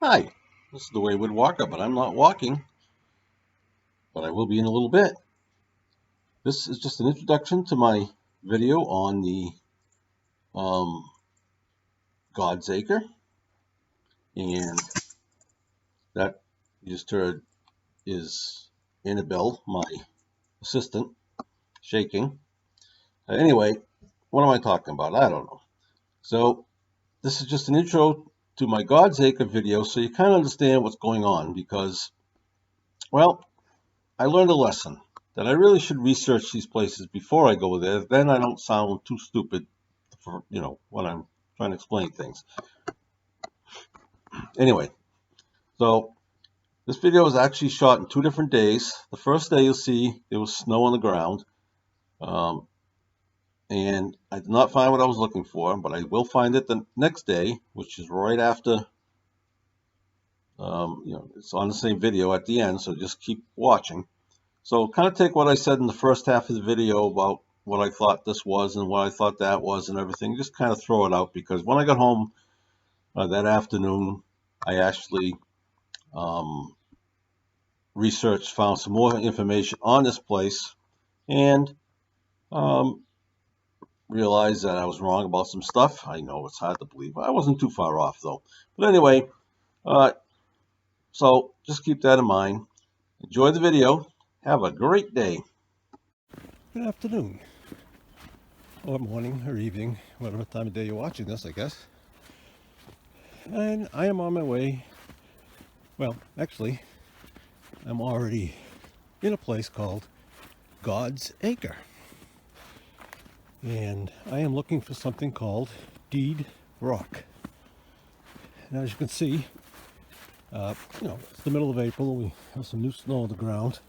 Hi, this is the Wayward Walker, but I'm not walking, but I will be in a little bit. This is just an introduction to my video on the um, God's Acre, and that you just heard is Annabelle, my assistant, shaking. Anyway, what am I talking about? I don't know. So this is just an intro to my God's Acre video, so you kind of understand what's going on, because, well, I learned a lesson that I really should research these places before I go there. Then I don't sound too stupid for, when I'm trying to explain things. Anyway, so this video was actually shot in 2 different days. The first day you'll see there was snow on the ground. Um, and I did not find what I was looking for, but I will find it the next day, which is right after, it's on the same video at the end, so just keep watching. So kind of take what I said in the first half of the video about what I thought this was and what I thought that was and everything. Just kind of throw it out, because when I got home that afternoon, I actually researched, found some more information on this place, and um, realized that I was wrong about some stuff. I know it's hard to believe. I wasn't too far off, though. But anyway, so just keep that in mind. Enjoy the video. Have a great day. Good afternoon, or morning, or evening, whatever time of day you're watching this, I guess. And I am on my way. Well, actually, I'm already in a place called God's Acre. And I am looking for something called Deed Rock. And as you can see, it's the middle of April. We have some new snow on the ground.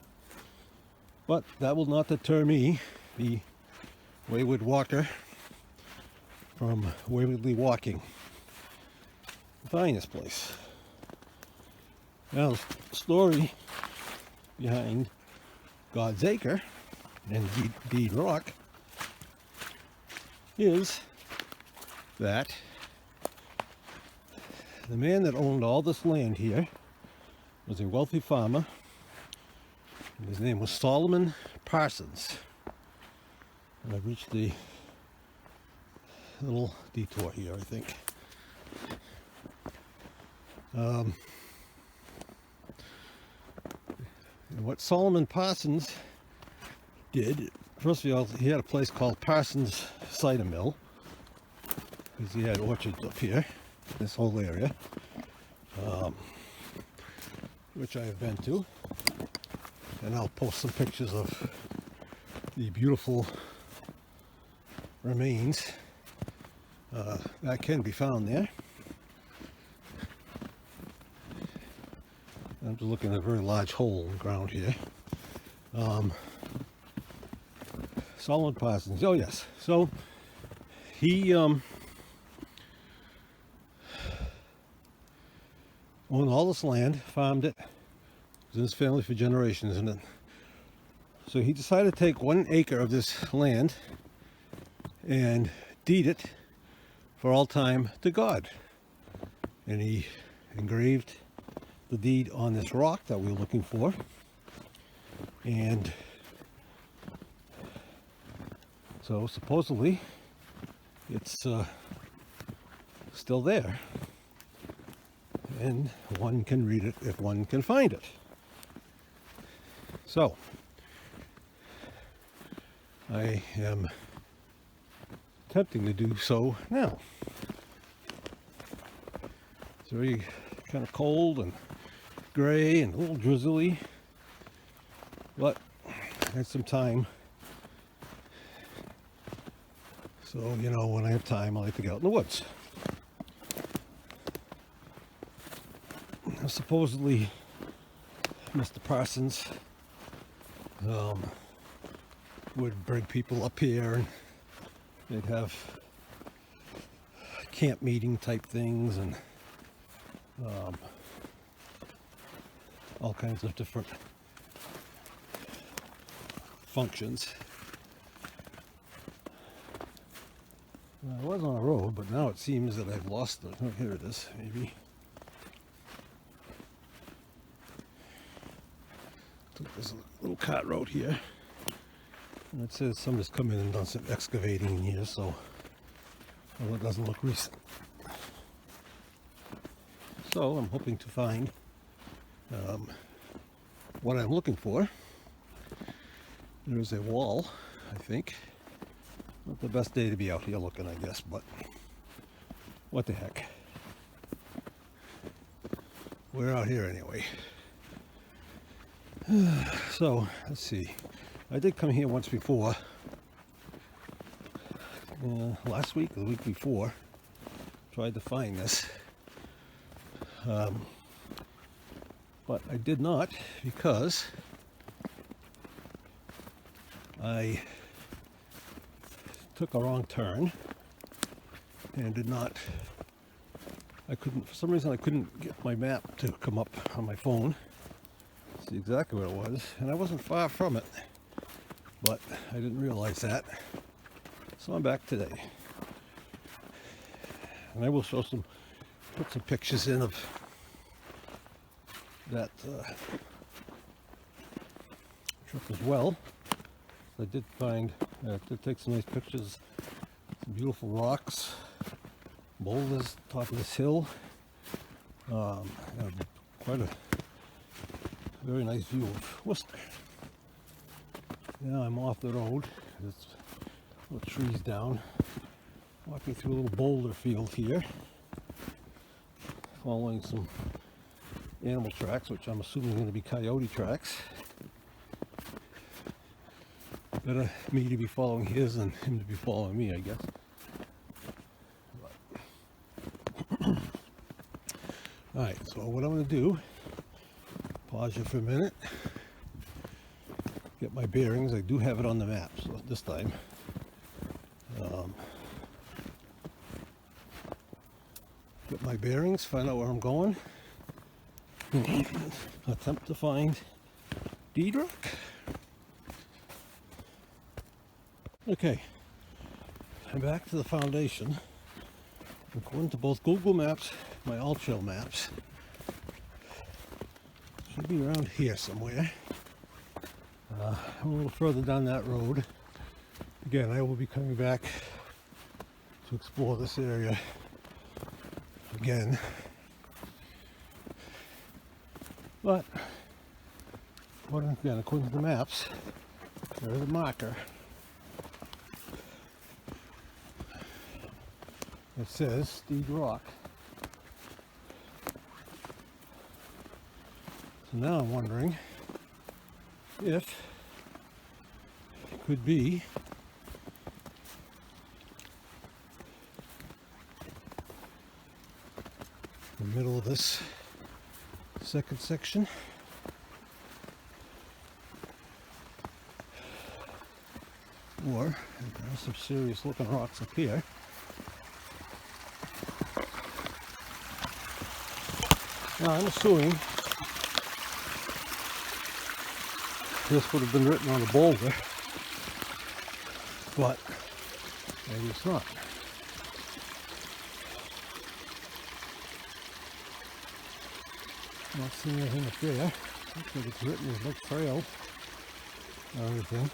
But that will not deter me, the Wayward Walker, from waywardly walking to find this place. Now, the story behind God's Acre and Deed Rock is that the man that owned all this land here was a wealthy farmer, and his name was Solomon Parsons. And I've reached the little detour here, I think. And what Solomon Parsons did, first of all, he had a place called Parsons Cider Mill, because he had orchards up here, this whole area, which I have been to. And I'll post some pictures of the beautiful remains that can be found there. I'm just looking at a very large hole in the ground here. Solomon Parsons, oh yes. So he owned all this land, farmed it. It was in his family for generations, and so he decided to take 1 acre of this land and deed it for all time to God. And he engraved the deed on this rock that we were looking for, and so supposedly it's still there, and one can read it if one can find it. So I am attempting to do so now. It's very kind of cold and gray and a little drizzly, but I had some time. So, when I have time, I like to get out in the woods. Now, supposedly, Mr. Parsons would bring people up here, and they'd have camp meeting type things, and all kinds of different functions. I was on a road, but now it seems that I've lost it. Oh, here it is, maybe. There's a little cart road here, and it says somebody's come in and done some excavating in here, so well, it doesn't look recent. So I'm hoping to find what I'm looking for. There's a wall, I think. Not the best day to be out here looking, I guess, but what the heck. We're out here anyway. So, let's see. I did come here once before. Last week or the week before. Tried to find this. But I did not because I took a wrong turn and did not, for some reason I couldn't get my map to come up on my phone. See exactly where it was, and I wasn't far from it, but I didn't realize that. So I'm back today, and I will put some pictures in of that trip as well. I did take some nice pictures, some beautiful rocks, boulders, top of this hill. Quite a very nice view of Worcester. Now I'm off the road. There's little trees down. Walking through a little boulder field here, following some animal tracks, which I'm assuming are going to be coyote tracks. Better me to be following his than him to be following me, I guess. Alright, so what I'm going to do, pause you for a minute, get my bearings. I do have it on the map, so this time. Get my bearings, find out where I'm going, attempt to find Deed Rock. Okay, I'm back to the foundation. According to both Google Maps, my All Trail maps, should be around here somewhere. I'm a little further down that road. Again, I will be coming back to explore this area again. But, according to the maps, there is a marker. It says Deed Rock. So now I'm wondering if it could be the middle of this second section, or there are some serious looking rocks up here. Now I'm assuming this would have been written on a boulder, but maybe it's not. Not seeing anything up there. Looks like it's written with no trail or anything.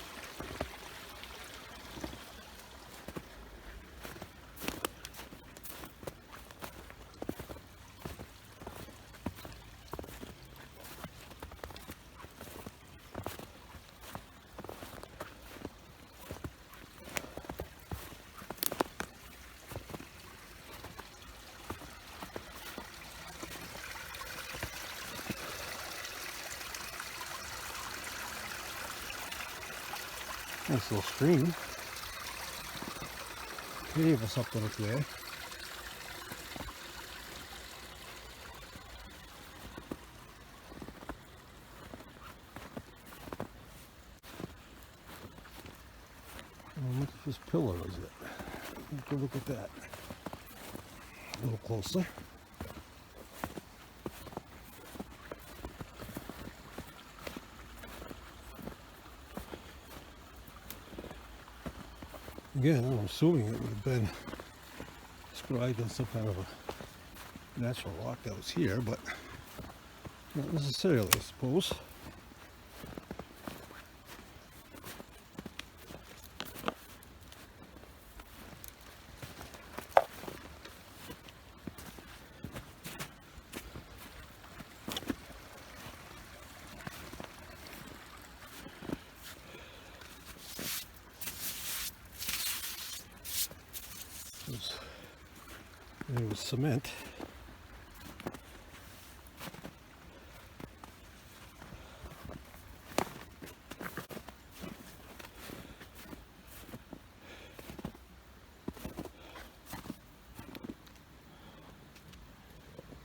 Nice little stream. Cave or something up there. What if this pillar is it? Let's go look at that. A little closer. Again, I'm assuming it would have been described as some kind of a natural rock that was here, but not necessarily, I suppose. It was cement.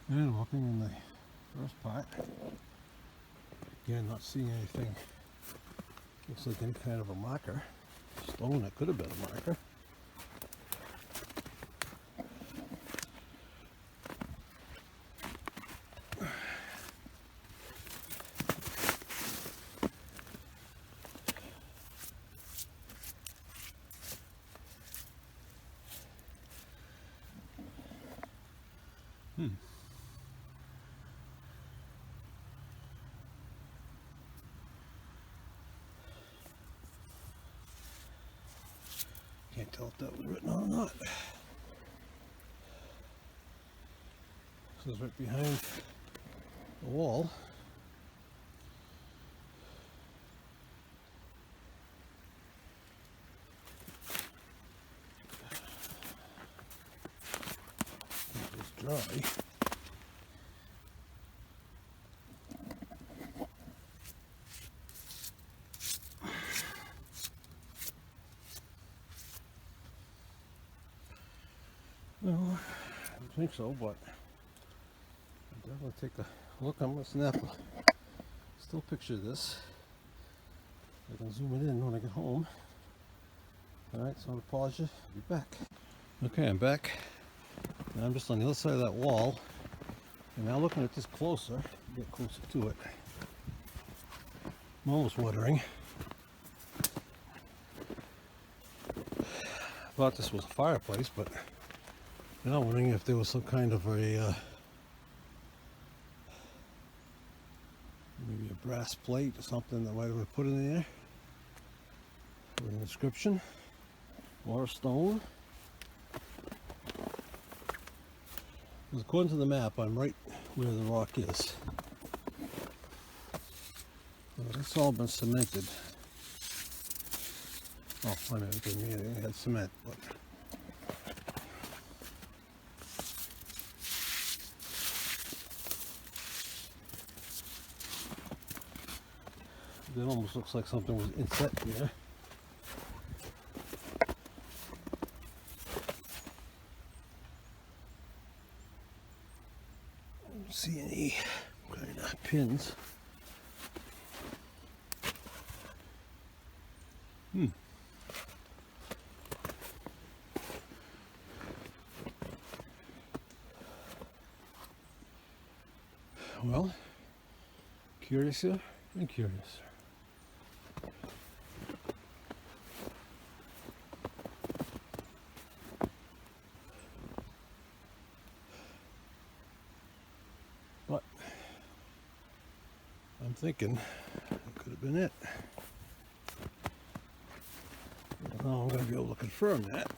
And walking in the first part, again not seeing anything, looks like any kind of a marker, stone that could have been a marker. Can't tell if that was written on or not. This is right behind the wall. It's dry. No, I don't think so, but I'll definitely take a look. I'm going to snap a still picture this. I can zoom it in when I get home. Alright, so I'm going to pause you. I'll be back. Okay, I'm back. And I'm just on the other side of that wall. And now looking at this closer, get closer to it. I'm almost wondering. I thought this was a fireplace, but now I'm wondering if there was some kind of a maybe a brass plate or something that might have been put in there with an inscription or a stone. Because according to the map, I'm right where the rock is. It's all been cemented. Oh, I mean, it didn't mean anything. It had cement, but it almost looks like something was inset here. I don't see any kind of pins. Well, curiouser and curiouser. But I'm thinking it could have been it. Well, I'm going to be able to confirm that.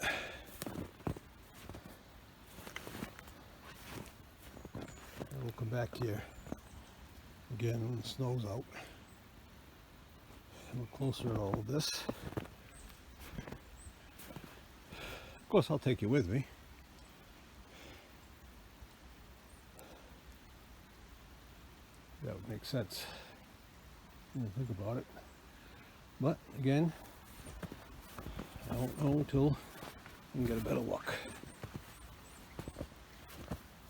And we'll come back here again when the snow's out. And look closer at all of this. Of course, I'll take you with me. That would make sense. When you think about it. But again, I don't know until I can get a better look.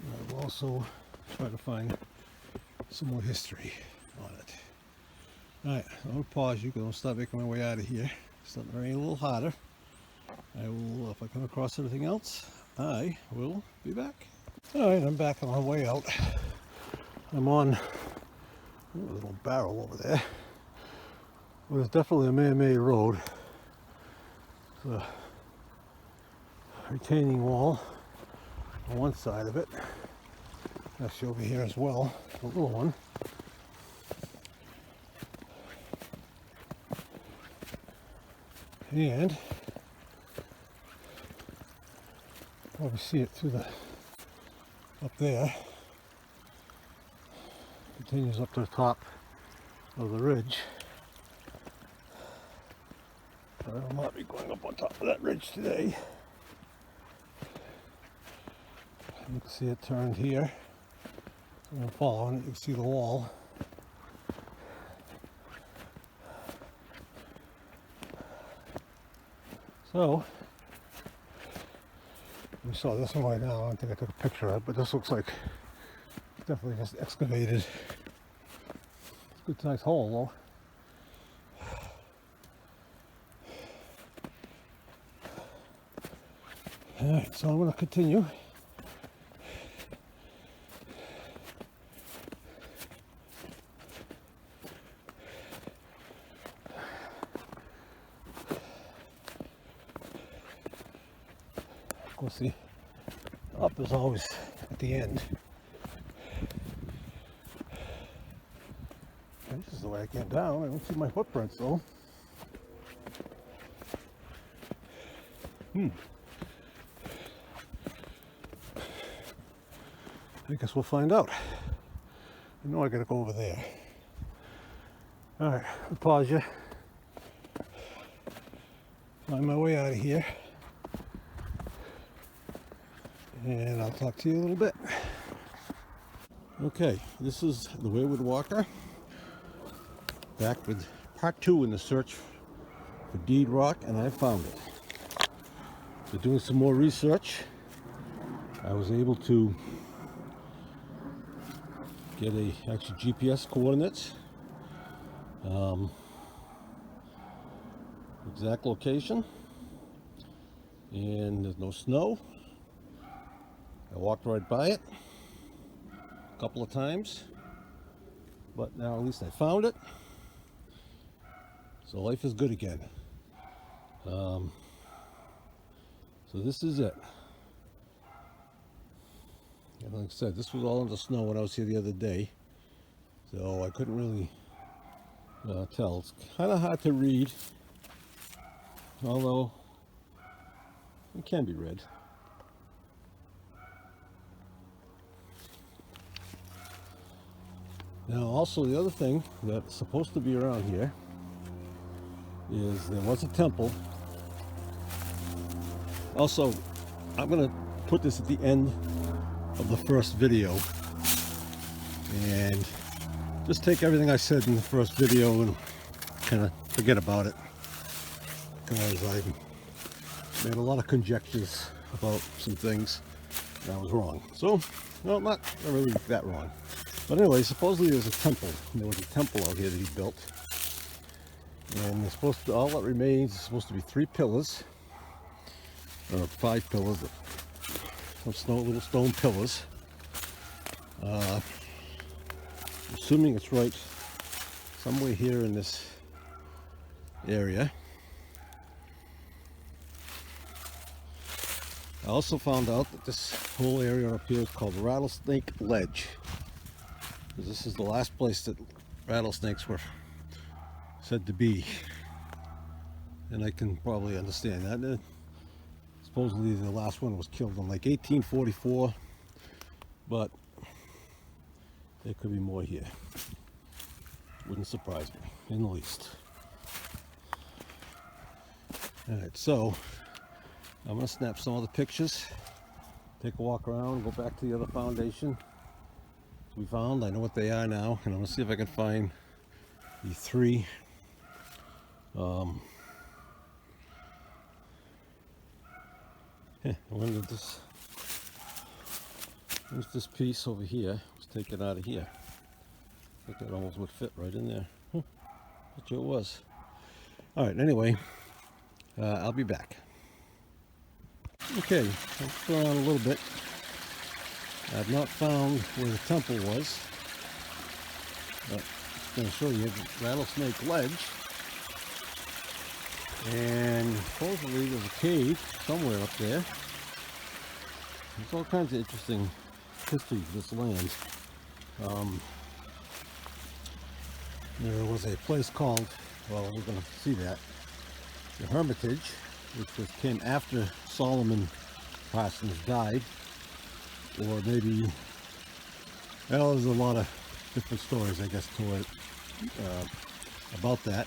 And I will also try to find some more history on it. Alright, I'm going to pause you because I'm start making my way out of here. It's starting to rain a little harder. I will, if I come across anything else, I will be back. Alright, I'm back on my way out. I'm on a little barrel over there. Well, it's definitely a man-made road. It's a retaining wall on one side of it. Actually over here as well, a little one. And probably see it through the up there. Continues up to the top of the ridge. I will not be going up on top of that ridge today. You can see it turned here. I'm going to follow it. You can see the wall. So, we saw this one right now. I don't think I took a picture of it, but this looks like definitely just excavated. It's a good sized hole though. Alright, so I'm going to continue. Of course, the up is always at the end. And this is the way I came down. I don't see my footprints though. I guess we'll find out. I know I gotta go over there. Alright, I'll pause you. Find my way out of here. And I'll talk to you a little bit. Okay, this is the Wayward Walker. Back with part 2 in the search for Deed Rock, and I found it. So doing some more research, I was able to get actually GPS coordinates, exact location, and there's no snow. I walked right by it a couple of times, but now at least I found it. So life is good again. So this is it. And like I said, this was all in the snow when I was here the other day, so I couldn't really tell. It's kind of hard to read, although it can be read. Now also the other thing that's supposed to be around here is there was a temple. Also, I'm going to put this at the end of the first video and just take everything I said in the first video and kind of forget about it, because I made a lot of conjectures about some things and I was wrong. So, well, not really that wrong. But anyway, supposedly there's a temple. There was a temple out here that he built. And they're supposed to, all that remains is supposed to be 3 pillars, or 5 pillars, some little stone pillars. Assuming it's right somewhere here in this area. I also found out that this whole area up here is called Rattlesnake Ledge. This is the last place that rattlesnakes were said to be, and I can probably understand that. Supposedly the last one was killed in like 1844, but there could be more here. Wouldn't surprise me in the least. Alright, so I'm going to snap some of the pictures, take a walk around, go back to the other foundation we found. I know what they are now, and I'm going to see if I can find the 3 when did this, where's this piece over here? Let's take it out of here. I think that almost would fit right in there. Bet you it was. Alright, anyway, I'll be back. Okay, let's go on a little bit. I've not found where the temple was, but it's going to show you the Rattlesnake Ledge. And supposedly there's a cave somewhere up there. There's all kinds of interesting history to this land. There was a place called, well, we're going to see that, the Hermitage, which came after Solomon Parsons died. Or maybe, well, there's a lot of different stories, I guess, to it about that,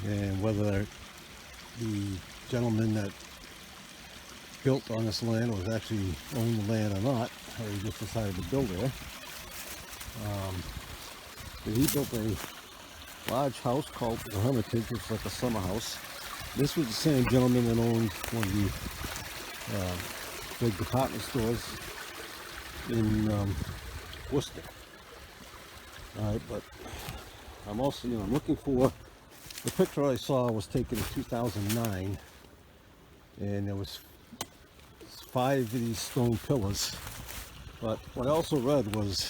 and whether the gentleman that built on this land, or was actually owned the land or not, or he just decided to build there. But he built a large house called the Hermitage, which is like a summer house. This was the same gentleman that owned one of the big department stores in Worcester. Alright, but I'm also, I'm looking for, the picture I saw was taken in 2009, and there was 5 of these stone pillars. But what I also read was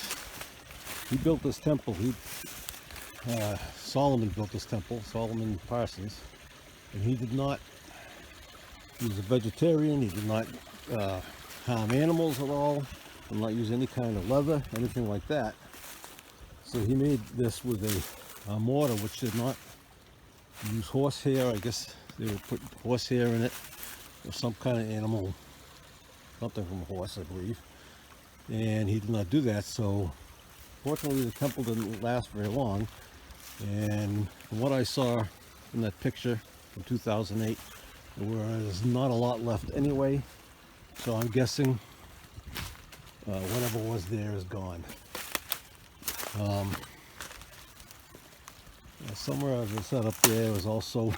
he built this temple. Solomon built this temple, Solomon Parsons, and he did not, he was a vegetarian, he did not harm animals at all, did not use any kind of leather, anything like that. So he made this with a mortar which did not use horsehair. I guess they would put horsehair in it, or some kind of animal, something from a horse, I believe. And he did not do that, so fortunately the temple didn't last very long. And from what I saw in that picture from 2008, there's not a lot left anyway, so I'm guessing whatever was there is gone. Somewhere as I said up there was also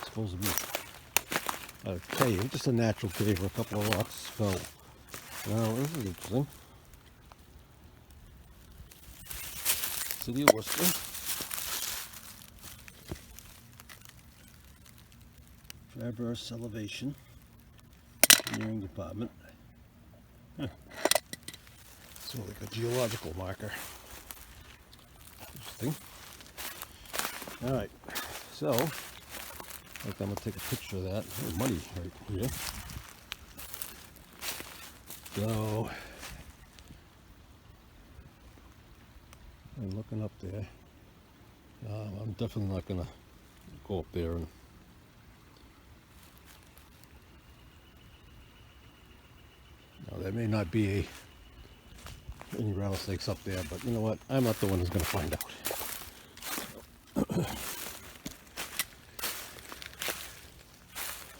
supposed to be a cave, just a natural cave where a couple of rocks fell. Now this is interesting. City of Worcester. Traverse elevation. Engineering department. Huh. So like a geological marker. Interesting. Alright, so I think I'm going to take a picture of that. Oh, money right here. So I'm looking up there. I'm definitely not going to go up there and there may not be any rattlesnakes up there, but you know what? I'm not the one who's going to find out.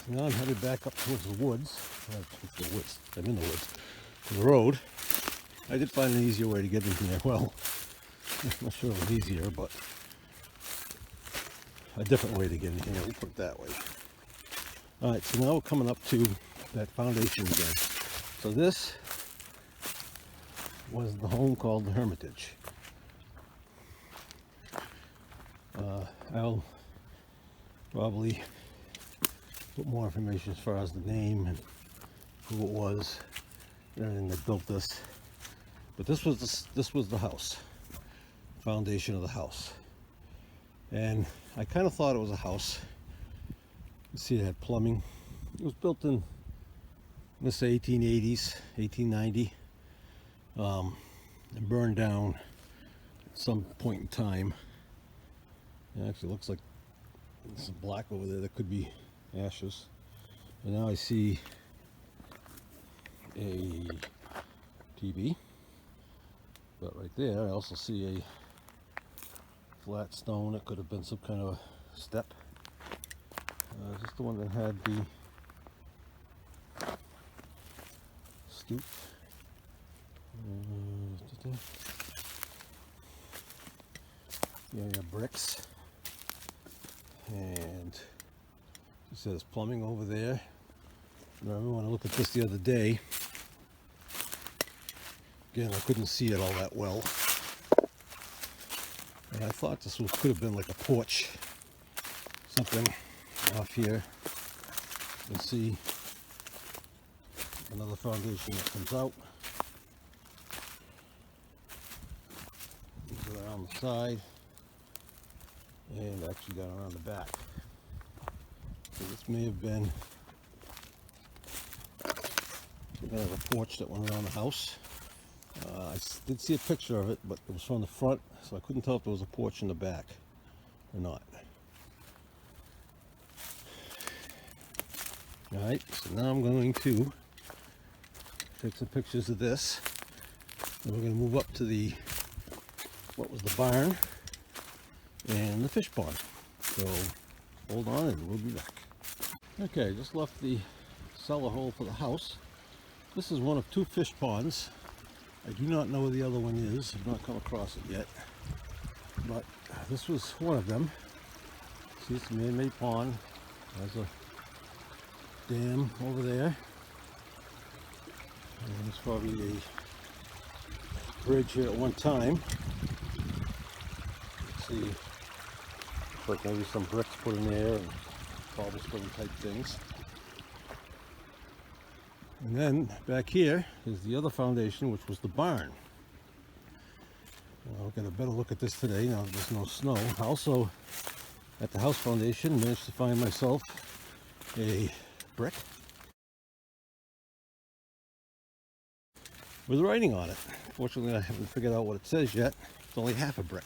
Now I'm headed back up towards the woods. I'm in the woods. To the road. I did find an easier way to get in here. Well, I'm not sure it was easier, but a different way to get in here. We'll put it that way. All right, so now we're coming up to that foundation again. So this was the home called the Hermitage. I'll probably put more information as far as the name and who it was, everything that built this. But this was the house, foundation of the house, and I kind of thought it was a house. You see, it had plumbing. It was built in, let's say, 1880s, 1890, and burned down at some point in time. It actually looks like there's some black over there that could be ashes. And now I see a TV, but right there I also see a flat stone. It could have been some kind of a step. Is this the one that had the stoop? Yeah, bricks. And it says plumbing over there. Remember when I looked at this the other day, again, I couldn't see it all that well. And I thought this could have been like a porch, something off here. You can see another foundation that comes out. These are around the side and actually got around the back. So this may have been kind of a porch that went around the house. I did see a picture of it, but it was from the front, so I couldn't tell if there was a porch in the back or not. Alright, so now I'm going to take some pictures of this. And we're going to move up to what was the barn and the fish pond. So hold on and we'll be back. Okay, just left the cellar hole for the house. This is one of two fish ponds. I do not know where the other one is. I've not come across it yet. But this was one of them. See, it's a man-made pond. There's a dam over there. And there's probably a bridge here at one time. Let's see. Looks like maybe some bricks put in there and cobblestone type things. And then back here is the other foundation, which was the barn. I'll get a better look at this today now that there's no snow. Also, at the house foundation, managed to find myself a brick with writing on it. Fortunately, I haven't figured out what it says yet. It's only half a brick.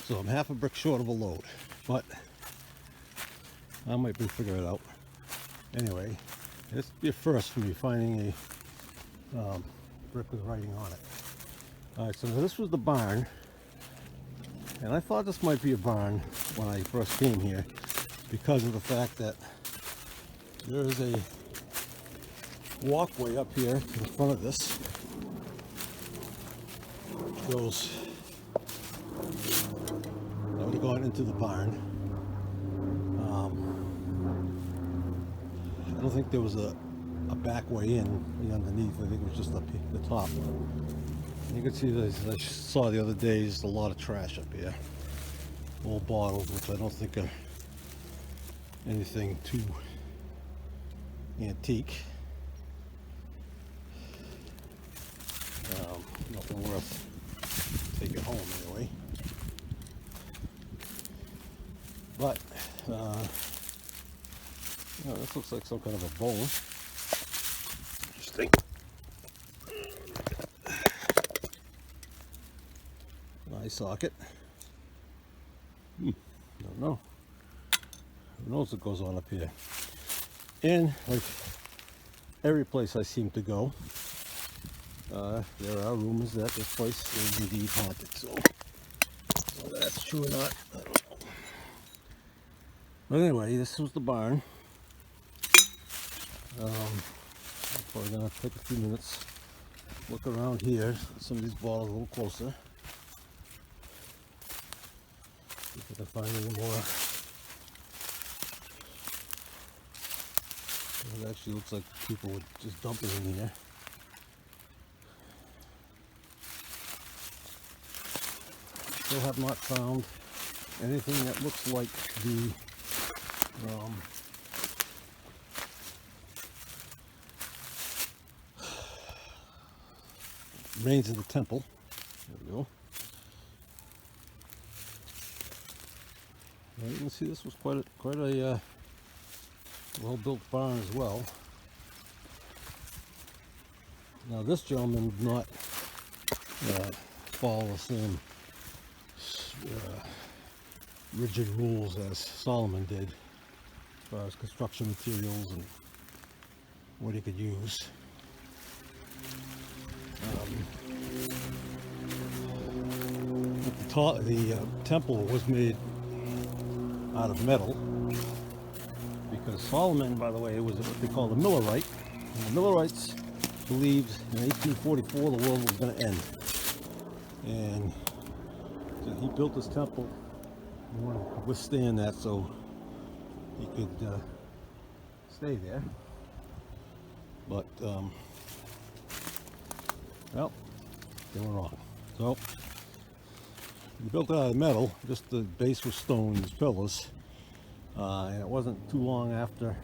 So I'm half a brick short of a load. But I might be figuring it out. Anyway, this will be a first for me finding a brick with writing on it. Alright, so this was the barn. And I thought this might be a barn when I first came here because of the fact that there is a walkway up here to the front of this, which goes, that would have gone into the barn. I don't think there was a back way in underneath. I think it was just the top. You can see this, I saw the other day, there's a lot of trash up here. Old bottles, which I don't think are anything too antique. Nothing worth taking home anyway. But, this looks like some kind of a bone. Interesting. Eye socket. Don't know. Who knows what goes on up here? And like every place I seem to go, there are rumors that this place is indeed haunted. So whether that's true or not, I don't know. But anyway, this was the barn. I'm probably gonna take a few minutes, look around here, some of these bottles a little closer. See if I can find any more. It actually looks like people would just dump it in here. Still have not found anything that looks like the remains of the temple. There we go. Well, you can see this was quite a well-built barn as well. Now this gentleman did not follow the same rigid rules as Solomon did as far as construction materials and what he could use. The temple was made out of metal because Solomon, by the way, was what they call the Millerite. And the Millerites believed in 1844 the world was going to end, and so he built this temple in order to withstand that, so he could stay there. But well, they were wrong. So he built it out of metal, just the base was stone, these pillars, and it wasn't too long after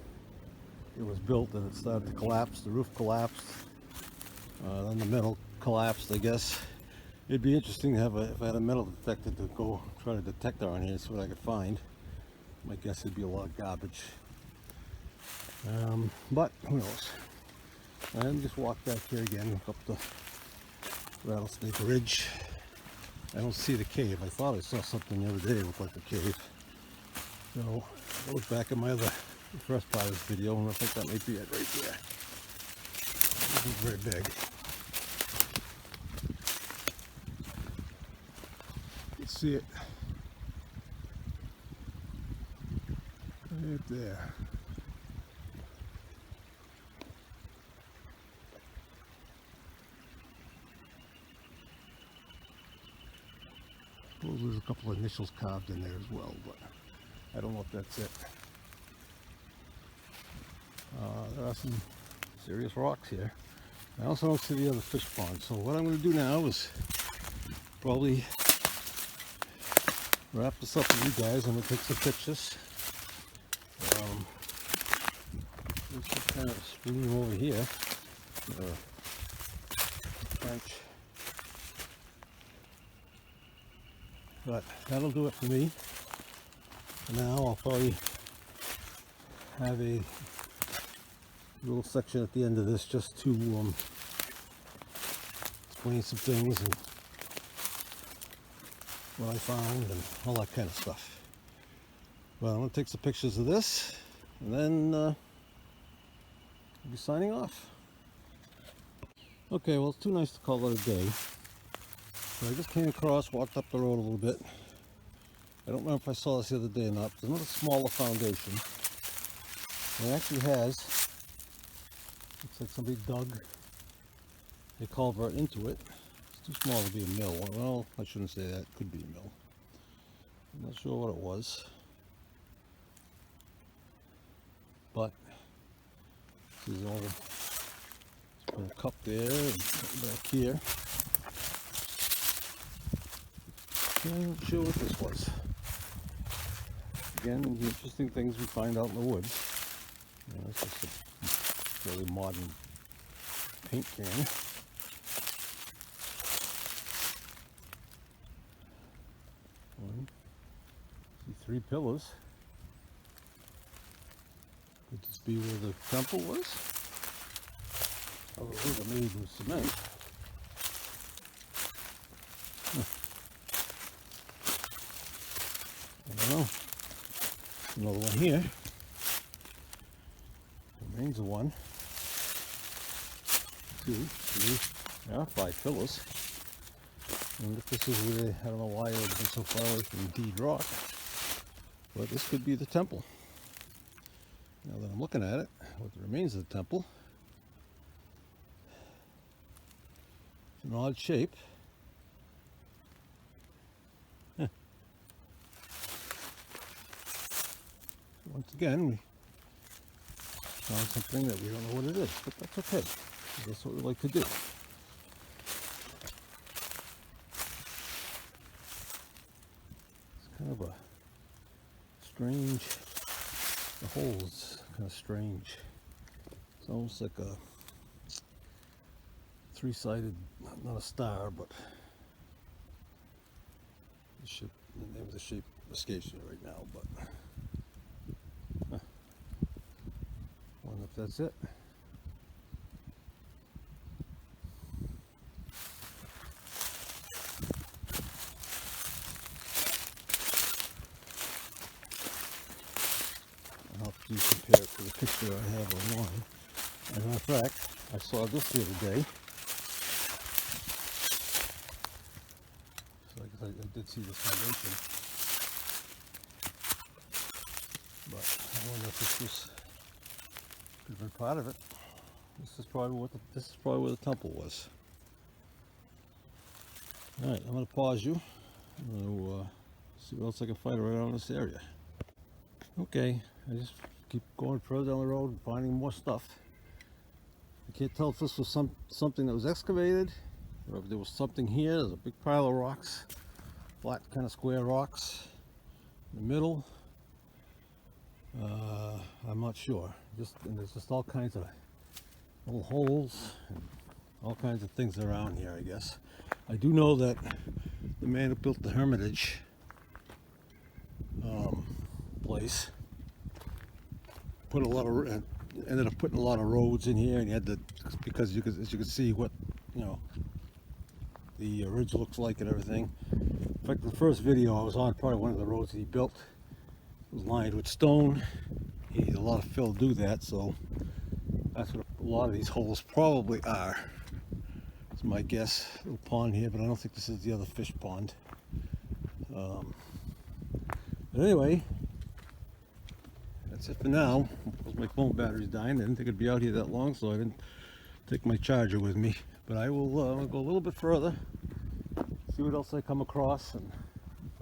it was built that it started to collapse. The roof collapsed, then the metal collapsed, I guess. It'd be interesting to have if I had a metal detector to go try to detect on here and see what I could find. My guess it'd be a lot of garbage. But who knows. And just walk back here again, look up the Rattlesnake Ridge. I don't see the cave. I thought I saw something the other day that looked like a cave. So I'll look back at my first part of this video, and I think that might be it right there. This is very big. You can see it right there. Suppose there's a couple of initials carved in there as well, but I don't know if that's it. There are some serious rocks here. I also don't see the other fish pond, so what I'm going to do now is probably wrap this up with you guys. I'm going to take some pictures. There's some kind of stream over here. French. But that'll do it for me. For now, I'll probably have a little section at the end of this just to explain some things and what I found and all that kind of stuff. Well, I'm going to take some pictures of this and then I'll be signing off. Okay, well, it's too nice to call it a day. So I just came across, walked up the road a little bit. I don't remember if I saw this the other day or not. There's another smaller foundation. It actually has, looks like somebody dug a culvert into it. It's too small to be a mill. Well, I shouldn't say that. It could be a mill. I'm not sure what it was. But this is all, put a cup there and back here. I'm not sure what this was. Again, the interesting things we find out in the woods. You know, it's just a really modern paint can. See 3 pillars. Could this be where the temple was? Oh, those are made in cement. I don't know. Another one here. Remains of 1, 2, 3. There are 5 pillars. And if this is where, I don't know why it would have been so far away from Deed Rock, but this could be the temple. Now that I'm looking at it, what remains of the temple, it's an odd shape. Once again, we found something that we don't know what it is, but that's okay. That's what we like to do. It's kind of a strange, the hole is kind of strange. It's almost like a 3-sided, not a star, but the name of the shape escapes me right now, but wonder if that's it. I'll have to compare it to the picture I have online. As a matter of fact, I saw this the other day. So I did see this foundation. But I wonder if this was, could have been part of it. This is probably where the temple was. Alright, I'm going to pause you. I'm going to see what else I can find around this area. Okay, I just keep going further down the road and finding more stuff. I can't tell if this was something that was excavated, or if there was something here. There's a big pile of rocks, flat kind of square rocks in the middle. I'm not sure. And there's just all kinds of little holes and all kinds of things around here, I guess. I do know that the man who built the Hermitage place ended up putting a lot of roads in here, and he had to, because as you can see what, you know, the ridge looks like and everything. In fact, the first video I was on, probably one of the roads that he built was lined with stone. He needed a lot of fill to do that, so that's what a lot of these holes probably are. That's my guess. Little pond here, but I don't think this is the other fish pond. But anyway, that's it for now. My phone battery's dying. I didn't think it'd be out here that long, so I didn't take my charger with me. But I will go a little bit further, see what else I come across, and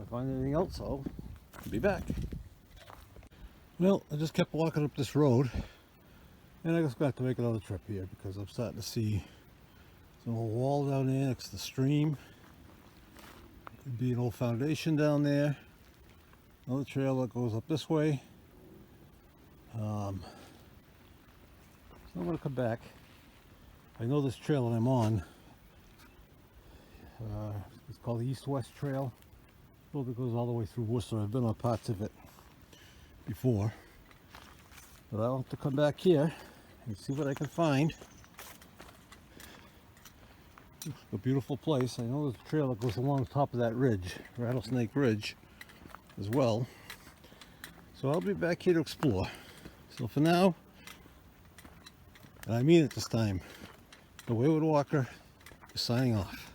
find anything else, I'll be back. Well, I just kept walking up this road, and I just got to make another trip here because I'm starting to see some old wall down there next to the stream. Could be an old foundation down there. Another trail that goes up this way. So I'm going to come back. I know this trail that I'm on. It's called the East-West Trail. Well, it goes all the way through Worcester. I've been on parts of it before. But I'll have to come back here and see what I can find. It's a beautiful place. I know there's a trail that goes along the top of that ridge, Rattlesnake Ridge, as well. So I'll be back here to explore. So for now, and I mean it this time, the Wayward Walker is signing off.